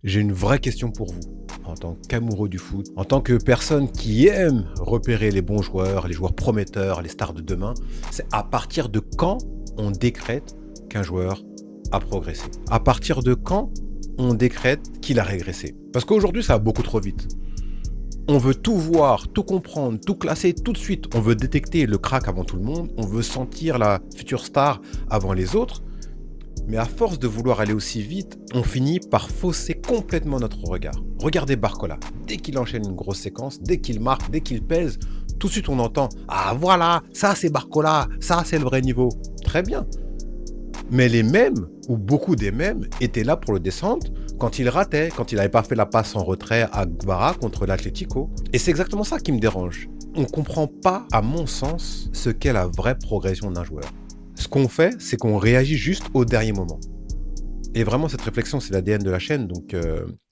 J'ai une vraie question pour vous, en tant qu'amoureux du foot, en tant que personne qui aime repérer les bons joueurs, les joueurs prometteurs, les stars de demain. C'est à partir de quand on décrète qu'un joueur a progressé? À partir de quand on décrète qu'il a régressé? Parce qu'aujourd'hui, ça va beaucoup trop vite. On veut tout voir, tout comprendre, tout classer tout de suite. On veut détecter le crack avant tout le monde. On veut sentir la future star avant les autres. Mais à force de vouloir aller aussi vite, on finit par fausser complètement notre regard. Regardez Barcola. Dès qu'il enchaîne une grosse séquence, dès qu'il marque, dès qu'il pèse, tout de suite on entend «Ah voilà, ça c'est Barcola, ça c'est le vrai niveau». Très bien. Mais les mêmes, ou beaucoup des mêmes, étaient là pour le descendre quand il ratait, quand il n'avait pas fait la passe en retrait à Guevara contre l'Atlético. Et c'est exactement ça qui me dérange. On ne comprend pas, à mon sens, ce qu'est la vraie progression d'un joueur. Ce qu'on fait, c'est qu'on réagit juste au dernier moment. Et vraiment, cette réflexion, c'est l'ADN de la chaîne. Donc,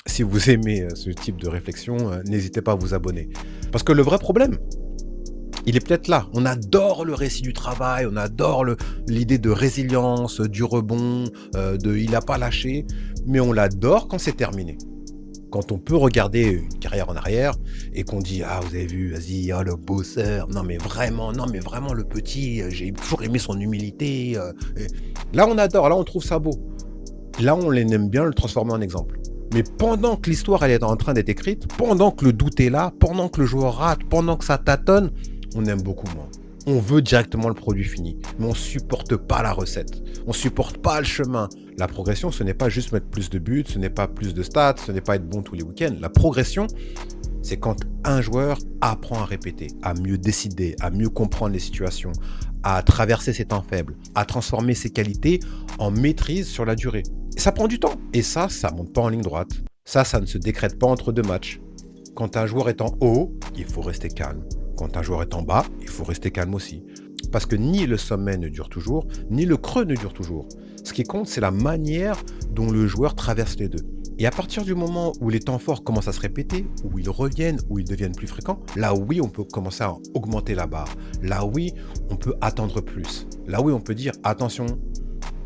si vous aimez ce type de réflexion, n'hésitez pas à vous abonner. Parce que le vrai problème, il est peut-être là. On adore le récit du travail, on adore l'idée de résilience, du rebond, de il n'a pas lâché, mais on l'adore quand c'est terminé. Quand on peut regarder une carrière en arrière et qu'on dit ah vous avez vu vas-y oh, le bosseur non mais vraiment le petit j'ai toujours aimé son humilité là on adore, là on trouve ça beau, là on aime bien le transformer en exemple. Mais pendant que l'histoire elle est en train d'être écrite, pendant que le doute est là, pendant que le joueur rate, pendant que ça tâtonne, on aime beaucoup moins. On veut directement le produit fini, mais on supporte pas la recette, on supporte pas le chemin. La progression, ce n'est pas juste mettre plus de buts, ce n'est pas plus de stats, ce n'est pas être bon tous les week-ends. La progression, c'est quand un joueur apprend à répéter, à mieux décider, à mieux comprendre les situations, à traverser ses temps faibles, à transformer ses qualités en maîtrise sur la durée. Et ça prend du temps. Et ça monte pas en ligne droite. Ça ne se décrète pas entre deux matchs. Quand un joueur est en haut, il faut rester calme. Quand un joueur est en bas, il faut rester calme aussi. Parce que ni le sommet ne dure toujours, ni le creux ne dure toujours. Ce qui compte, c'est la manière dont le joueur traverse les deux. Et à partir du moment où les temps forts commencent à se répéter, où ils reviennent, où ils deviennent plus fréquents, là oui, on peut commencer à augmenter la barre. Là oui, on peut attendre plus. Là oui, on peut dire attention,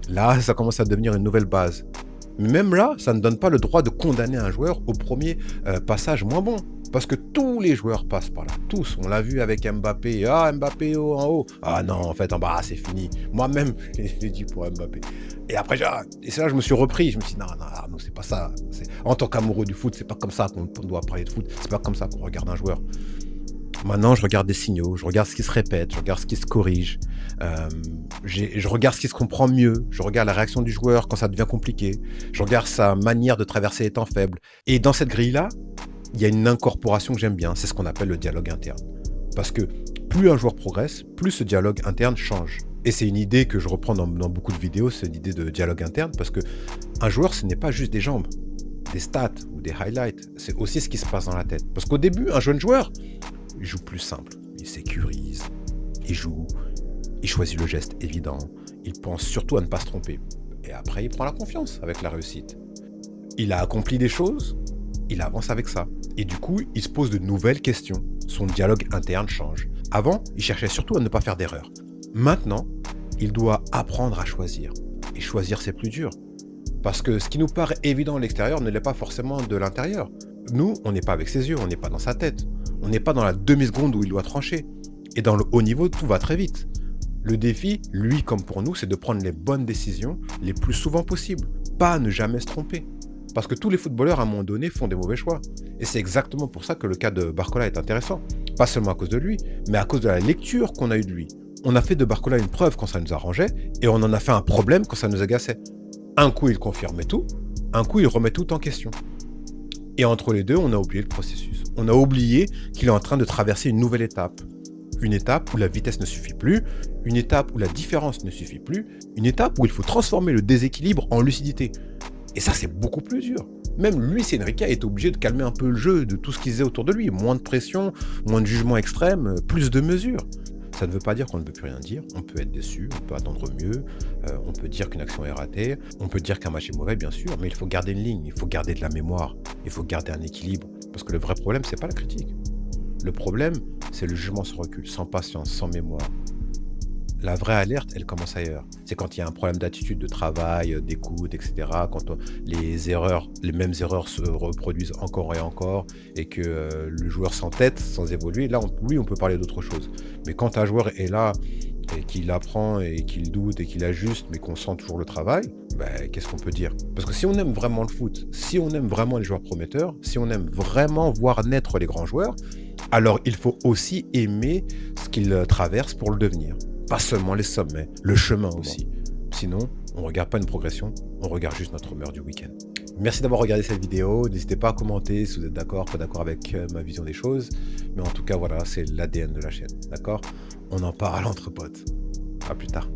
là ça commence à devenir une nouvelle base. Mais même là, ça ne donne pas le droit de condamner un joueur au premier passage moins bon. Parce que tous les joueurs passent par là. Tous. On l'a vu avec Mbappé. Ah, Mbappé en haut. Ah non, en fait, en bas, c'est fini. Moi-même, j'ai dit pour Mbappé. Et après, et c'est là que je me suis repris. Je me suis dit, non, c'est pas ça. En tant qu'amoureux du foot, c'est pas comme ça qu'on doit parler de foot. C'est pas comme ça qu'on regarde un joueur. Maintenant, je regarde des signaux, je regarde ce qui se répète, je regarde ce qui se corrige, je regarde ce qui se comprend mieux, je regarde la réaction du joueur quand ça devient compliqué, je regarde sa manière de traverser les temps faibles. Et dans cette grille-là, il y a une incorporation que j'aime bien, c'est ce qu'on appelle le dialogue interne. Parce que plus un joueur progresse, plus ce dialogue interne change. Et c'est une idée que je reprends dans beaucoup de vidéos, c'est l'idée de dialogue interne, parce que un joueur, ce n'est pas juste des jambes, des stats ou des highlights, c'est aussi ce qui se passe dans la tête. Parce qu'au début, un jeune joueur, il joue plus simple, il sécurise, il joue, il choisit le geste évident, il pense surtout à ne pas se tromper. Et après, il prend la confiance avec la réussite. Il a accompli des choses, il avance avec ça. Et du coup, il se pose de nouvelles questions. Son dialogue interne change. Avant, il cherchait surtout à ne pas faire d'erreur. Maintenant, il doit apprendre à choisir. Et choisir, c'est plus dur. Parce que ce qui nous paraît évident à l'extérieur ne l'est pas forcément de l'intérieur. Nous, on n'est pas avec ses yeux, on n'est pas dans sa tête. On n'est pas dans la demi-seconde où il doit trancher. Et dans le haut niveau, tout va très vite. Le défi, lui comme pour nous, c'est de prendre les bonnes décisions les plus souvent possible. Pas ne jamais se tromper. Parce que tous les footballeurs, à un moment donné, font des mauvais choix. Et c'est exactement pour ça que le cas de Barcola est intéressant. Pas seulement à cause de lui, mais à cause de la lecture qu'on a eue de lui. On a fait de Barcola une preuve quand ça nous arrangeait, et on en a fait un problème quand ça nous agaçait. Un coup, il confirmait tout, un coup, il remet tout en question. Et entre les deux, on a oublié le processus. On a oublié qu'il est en train de traverser une nouvelle étape. Une étape où la vitesse ne suffit plus, une étape où la différence ne suffit plus, une étape où il faut transformer le déséquilibre en lucidité. Et ça, c'est beaucoup plus dur. Même Luis Enrique est obligé de calmer un peu le jeu de tout ce qu'il faisait autour de lui. Moins de pression, moins de jugement extrême, plus de mesures. Ça ne veut pas dire qu'on ne peut plus rien dire. On peut être déçu, on peut attendre mieux, on peut dire qu'une action est ratée, on peut dire qu'un match est mauvais, bien sûr, mais il faut garder une ligne, il faut garder de la mémoire, il faut garder un équilibre. Parce que le vrai problème, c'est pas la critique. Le problème, c'est le jugement sans recul, sans patience, sans mémoire. La vraie alerte, elle commence ailleurs. C'est quand il y a un problème d'attitude, de travail, d'écoute, et cetera, quand, les mêmes erreurs se reproduisent encore et encore et que, le joueur s'entête sans évoluer, là, on peut parler d'autre chose. Mais quand un joueur est là et qu'il apprend et qu'il doute et qu'il ajuste, mais qu'on sent toujours le travail, bah, qu'est-ce qu'on peut dire? Parce que si on aime vraiment le foot, si on aime vraiment les joueurs prometteurs, si on aime vraiment voir naître les grands joueurs, alors il faut aussi aimer ce qu'ils, traversent pour le devenir. Pas seulement les sommets, le chemin aussi. Sinon, on regarde pas une progression, on regarde juste notre humeur du week-end. Merci d'avoir regardé cette vidéo. N'hésitez pas à commenter si vous êtes d'accord, pas d'accord avec, ma vision des choses. Mais en tout cas, voilà, c'est l'ADN de la chaîne, d'accord? On en parle entre potes. À plus tard.